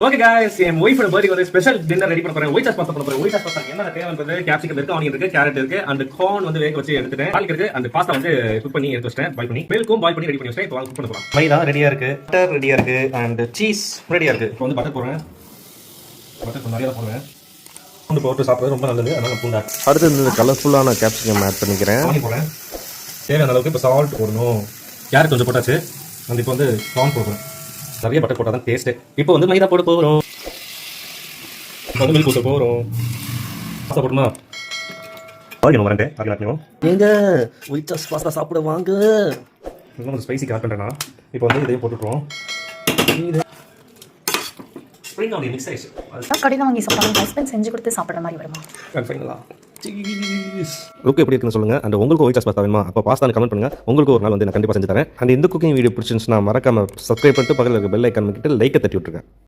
Okay guys என் ஒய்ஃபோட birthday வந்து special dinner ready பண்ண போறேன். ஒயிட் சாஸ் பாஸ்தா பண்ண போறேன். ஒயிட் சாஸ் பாஸ்தா என்ன தேவைன்றது கேப்சிகம் இருக்கு, ஆனியன் இருக்கு, கேரட் இருக்கு, அந்த கார்ன் வந்து வேக வச்சு எடுத்துட்டேன். பால் இருக்கு, அந்த பாஸ்தா வந்து குக் பண்ணி எடுத்து வச்சிட்டேன், பாயில் பண்ணி. மில்க்கும் பாயில் பண்ணி ரெடி பண்ணி வச்சிட்டேன். இப்போ வாங்க குக் பண்ண போறோம். மைதா ரெடியா இருக்கு, பட்டர் ரெடியா இருக்கு, அண்ட் சீஸ் ரெடியா இருக்கு. இப்போ வந்து பட்டர் போடுறேன். பட்டர் கொஞ்சம் நிறைய போடுறேன். பூண்டு போட்டு சாப்பிடுறது ரொம்ப நல்லது, அதனால பூண்டு. அடுத்து இந்த கலர்ஃபுல்லான கேப்சிகம் ஆட் பண்ணிக்கிறேன். ஆனியன் போடுறேன். தேவையான அளவுக்கு இப்போ சால்ட் போடணும். கேரட் கொஞ்சம் போட்டாச்சு. அந்த இப்போ வந்து கார்ன் போடுறேன். நிறைய பட்டர் போட்டால் தான் டேஸ்ட்டு. இப்போ வந்து மைதா போட போகிறோம். மில்க் ஊற்ற போகிறோம். பாஸ்தா போட்டுமா ஆகிடும் வரேன். ஆகிடும் எங்க ஒயிட் சாஸ் பாஸ்தா சாப்பிட வாங்க. இன்னும் கொஞ்சம் ஸ்பைசி ஆட் பண்ணுறேன்னா இப்போ வந்து இதையும் போட்டுட்டுருவோம். ஸ்ப்ரிங் ஆனியன் மிக்ஸ் ஆயிடுச்சு. கடையில் வாங்கி சாப்பிட்டாலும் ஹஸ்பண்ட் செஞ்சு கொடுத்து சாப்பிட்ற மாதிரி வருமா? ஃபைனலா லுக் எப்படி இருக்குன்னு சொல்லுங்க. அண்ட் உங்களுக்கு ஒயிட் சாஸ் பாஸ்தா வேணுமா? அப்போ பாஸ்தான்னு கமெண்ட் பண்ணுங்க. உங்களுக்கு ஒரு நாள் வந்து நான் கண்டிப்பாக செஞ்சு தரேன். அண்ட் இந்த குக்கிங் வீடியோ பிடிச்சிருந்துச்சுன்னா மறக்காம சப்ஸ்கிரைப் பண்ணிட்டு பக்கத்தில் இருக்க பெல் ஐக்கான் கிட்ட லைக்கை தட்டி விட்டுருங்க.